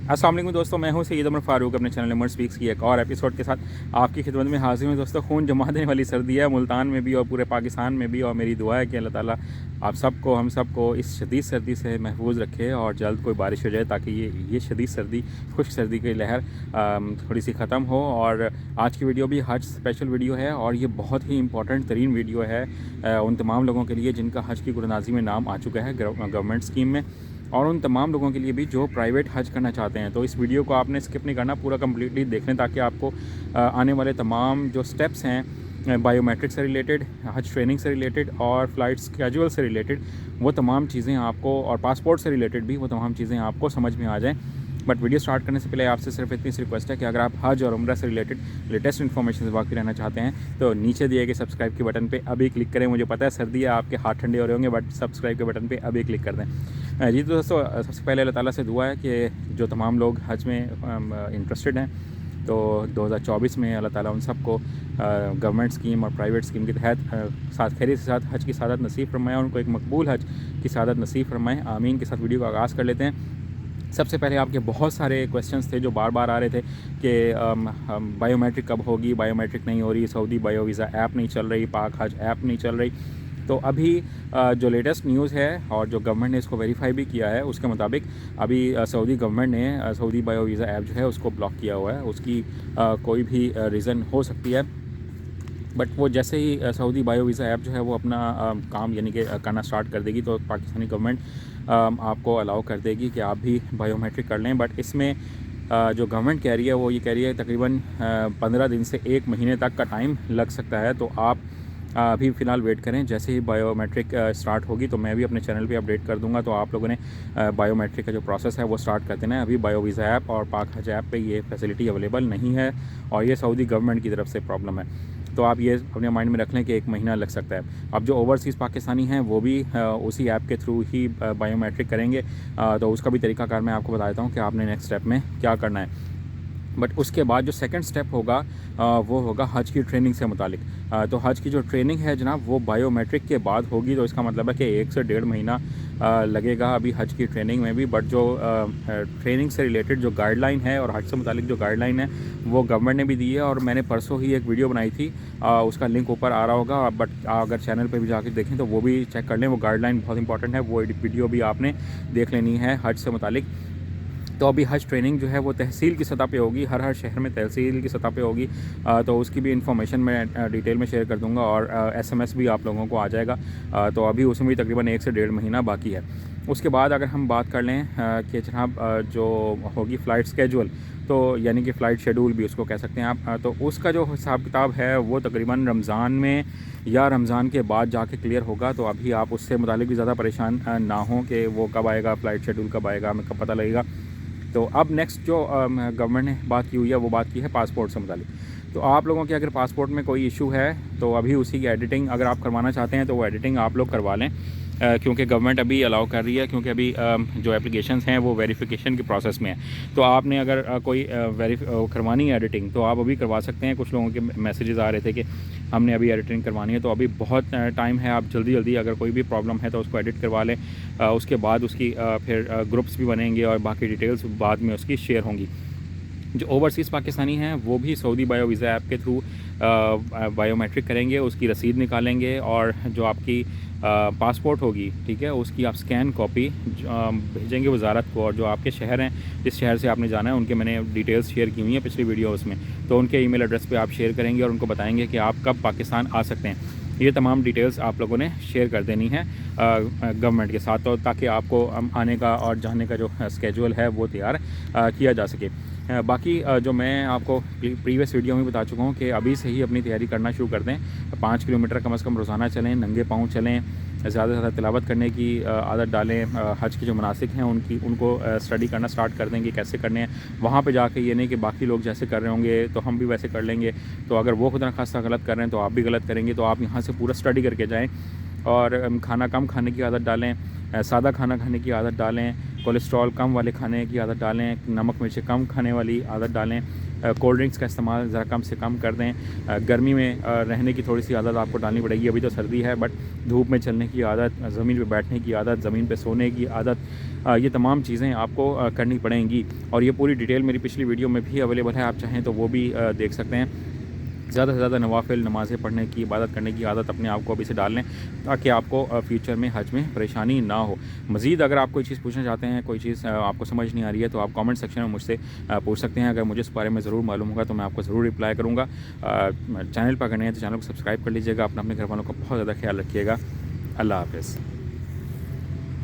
अस्सलाम वालेकुम दोस्तों, मैं हूं सैयद उमर फ़ारूक। अपने चैनल उमर स्पीक्स की एक और एपिसोड के साथ आपकी खिदमत में हाजिर हूं। दोस्तों, खून जमा देने वाली सर्दी है मुल्तान में भी और पूरे पाकिस्तान में भी, और मेरी दुआ है कि अल्लाह ताला आप सबको, हम सबको इस शदीद सर्दी से महफूज रखे और जल्द कोई बारिश हो जाए ताकि ये शदीद सर्दी, खुश्क सर्दी की लहर थोड़ी सी ख़त्म हो। और आज की वीडियो भी हज स्पेशल वीडियो है और ये बहुत ही इंपॉर्टेंट तरीन वीडियो है उन तमाम लोगों के लिए जिनका हज की कुरानाज़ी में नाम आ चुका है गवर्नमेंट स्कीम में, और उन तमाम लोगों के लिए भी जो प्राइवेट हज करना चाहते हैं। तो इस वीडियो को आपने स्किप नहीं करना, पूरा कम्प्लीटली देख लें ताकि आपको आने वाले तमाम जो स्टेप्स हैं बायोमेट्रिक से रिलेटेड, हज ट्रेनिंग से रिलेटेड और फ़्लाइट स्केजुअल से रिलेटेड, वो तमाम चीज़ें आपको, और पासपोर्ट से रिलेटेड भी वो तमाम चीज़ें आपको समझ में आ जाएँ। बट वीडियो स्टार्ट करने से पहले आपसे सिर्फ इतनी सी रिक्वेस्ट है कि अगर आप हज और उम्रा से रिलेटेड लेटेस्ट इन्फॉर्मेशन से वाकिफ़ रहना चाहते हैं तो नीचे दिए गए सब्सक्राइब के बटन पे अभी क्लिक करें। मुझे पता है सर्दी है, आपके हाथ ठंडे हो रहे होंगे, बट सब्सक्राइब के बटन पे अभी क्लिक कर दें। जी तो दोस्तों, सबसे पहले अल्लाह ताला से दुआ है कि जो तमाम लोग हज में इंटरेस्टेड हैं तो 2024 में अल्लाह ताला उन सबको गवर्नमेंट स्कीम और प्राइवेट स्कीम के तहत साथ खैरियत के साथ हज की सादत नसीब फरमाएँ, उनको एक मकबूल हज की सादत नसीब फरमाएँ, आमीन के साथ वीडियो का आगाज़ कर लेते हैं। सबसे पहले आपके बहुत सारे क्वेश्चंस थे जो बार बार आ रहे थे कि बायोमेट्रिक कब होगी, बायोमेट्रिक नहीं हो रही, सऊदी बायो वीज़ा ऐप नहीं चल रही, पाक हज ऐप नहीं चल रही। तो अभी जो लेटेस्ट न्यूज़ है और जो गवर्नमेंट ने इसको वेरीफाई भी किया है, उसके मुताबिक अभी सऊदी गवर्नमेंट ने सऊदी बायो वीज़ा ऐप जो है उसको ब्लॉक किया हुआ है। उसकी कोई भी रीज़न हो सकती है, बट वो जैसे ही सऊदी बायो वीज़ा ऐप जो है वो अपना काम यानी कि करना स्टार्ट कर देगी तो पाकिस्तानी गवर्नमेंट आपको अलाउ कर देगी कि आप भी बायोमेट्रिक कर लें। बट इसमें जो गवर्नमेंट कह रही है वो ये कह रही है तकरीबन 15 दिन से 1 महीने तक का टाइम लग सकता है। तो आप अभी फ़िलहाल वेट करें, जैसे ही बायोमेट्रिक स्टार्ट होगी तो मैं भी अपने चैनल पे अपडेट कर दूंगा। तो आप लोगों ने बायोमेट्रिक का जो प्रोसेस है वो स्टार्ट कर देना है। अभी बायो वीज़ा ऐप और पाक हज ऐप पे ये फैसिलिटी अवेलेबल नहीं है और ये सऊदी गवर्नमेंट की तरफ से प्रॉब्लम है। तो आप ये अपने माइंड में रख लें कि 1 महीना लग सकता है। अब जो ओवरसीज़ पाकिस्तानी हैं वो भी उसी ऐप के थ्रू ही बायोमेट्रिक करेंगे। तो उसका भी तरीकाकार मैं आपको बता देता हूँ कि आपने नेक्स्ट स्टेप में क्या करना है। बट उसके बाद जो सेकंड स्टेप होगा वो होगा हज की ट्रेनिंग से मुतालिक। तो हज की जो ट्रेनिंग है जनाब वो बायोमेट्रिक के बाद होगी। तो इसका मतलब है कि 1 से 1.5 महीना लगेगा अभी हज की ट्रेनिंग में भी। बट जो ट्रेनिंग से रिलेटेड जो गाइडलाइन है और हज से मुतालिक जो गाइडलाइन है वो गवर्नमेंट ने भी दी है, और मैंने परसों ही एक वीडियो बनाई थी, उसका लिंक ऊपर आ रहा होगा। बट अगर चैनल पर भी जाकर देखें तो वो भी चेक कर लें, वो गाइडलाइन बहुत इंपॉर्टेंट है, वो वीडियो भी आपने देख लेनी है हज से मुतालिक। तो अभी हज ट्रेनिंग जो है वो तहसील की सतह पे होगी, हर शहर में तहसील की सतह पे होगी। तो उसकी भी इन्फॉर्मेशन मैं डिटेल में शेयर कर दूंगा और SMS भी आप लोगों को आ जाएगा। तो अभी उसमें भी तकरीबन 1 से 1.5 महीना बाकी है। उसके बाद अगर हम बात कर लें कि जनाब जो होगी फ़्लाइट स्केजुअल, तो यानी कि फ़्लाइट शेड्यूल भी उसको कह सकते हैं आप, तो उसका जो हिसाब किताब है वो तकरीबन रमज़ान में या रमज़ान के बाद जाके क्लियर होगा। तो अभी आप उससे मुतालिक भी ज़्यादा परेशान ना हो कि वो कब आएगा, फ़्लाइट शेड्यूल कब आएगा, हमें कब पता लगेगा। तो अब नेक्स्ट जो गवर्नमेंट ने बात की हुई है वो बात की है पासपोर्ट से मुतालिक। तो आप लोगों के अगर पासपोर्ट में कोई इशू है तो अभी उसी की एडिटिंग अगर आप करवाना चाहते हैं तो वो एडिटिंग आप लोग करवा लें, क्योंकि गवर्नमेंट अभी अलाउ कर रही है, क्योंकि अभी जो एप्लीकेशंस हैं वो वेरिफिकेशन की प्रोसेस में है। तो आपने अगर कोई करवानी है एडिटिंग तो आप अभी करवा सकते हैं। कुछ लोगों के मैसेजेस आ रहे थे कि हमने अभी एडिटिंग करवानी है, तो अभी बहुत टाइम है, आप जल्दी जल्दी अगर कोई भी प्रॉब्लम है तो उसको एडिट करवा लें। उसके बाद उसकी फिर ग्रुप्स भी बनेंगे और बाकी डिटेल्स बाद में उसकी शेयर होंगी। जो ओवरसीज़ पाकिस्तानी हैं वो भी सऊदी बायो वीज़ा ऐप के थ्रू बायोमेट्रिक करेंगे, उसकी रसीद निकालेंगे और जो आपकी पासपोर्ट होगी, ठीक है, उसकी आप स्कैन कॉपी भेजेंगे वजारत को। और जो आपके शहर हैं, जिस शहर से आपने जाना है, उनके मैंने डिटेल्स शेयर की हुई हैं पिछली वीडियोस में, तो उनके ईमेल एड्रेस पे आप शेयर करेंगे और उनको बताएंगे कि आप कब पाकिस्तान आ सकते हैं। ये तमाम डिटेल्स आप लोगों ने शेयर कर देनी है गवर्नमेंट के साथ, तो ताकि आपको आने का और जाने का जो स्केजुअल है वो तैयार किया जा सके। बाकी जो मैं आपको प्रीवियस वीडियो में बता चुका हूँ कि अभी से ही अपनी तैयारी करना शुरू कर दें। 5 किलोमीटर कम से कम रोज़ाना चलें, नंगे पाँव चलें, ज़्यादा से ज़्यादा तिलावत करने की आदत डालें। हज के जो मनासिक हैं उनको स्टडी करना स्टार्ट कर दें कि कैसे करने हैं। वहाँ पे जाके ये नहीं कि बाकी लोग जैसे कर रहे होंगे तो हम भी वैसे कर लेंगे। तो अगर वो खुदा खासा गलत कर रहे हैं तो आप भी गलत करेंगे। तो आप यहाँ से पूरा स्टडी करके जाएँ और खाना कम खाने की आदत डालें, सादा खाना खाने की आदत डालें, कोलेस्ट्रॉल कम वाले खाने की आदत डालें, नमक मिर्च कम खाने वाली आदत डालें। कोल्ड ड्रिंक्स का इस्तेमाल ज़रा कम से कम कर दें। गर्मी में रहने की थोड़ी सी आदत आपको डालनी पड़ेगी। अभी तो सर्दी है बट धूप में चलने की आदत, ज़मीन पे बैठने की आदत, ज़मीन पे सोने की आदत, ये तमाम चीज़ें आपको करनी पड़ेंगी। और ये पूरी डिटेल मेरी पिछली वीडियो में भी अवेलेबल है, आप चाहें तो वो भी देख सकते हैं। ज़्यादा से ज़्यादा नवाफिल नमाज़ें पढ़ने की, इबादत करने की आदत अपने आप को अभी से डाल लें ताकि आपको फ्यूचर में हज में परेशानी ना हो। मज़ीद अगर आप कोई चीज़ पूछना चाहते हैं, कोई चीज़ आपको समझ नहीं आ रही है, तो आप कमेंट सेक्शन में मुझसे पूछ सकते हैं। अगर मुझे इस बारे में ज़रूर मालूम होगा तो मैं आपको ज़रूर रिप्लाई करूँगा। चैनल पर अगर नहीं है तो चैनल को सब्सक्राइब कर लीजिएगा। अपने घर वालों का बहुत ज़्यादा ख्याल रखिएगा। अल्लाह हाफ़िज़।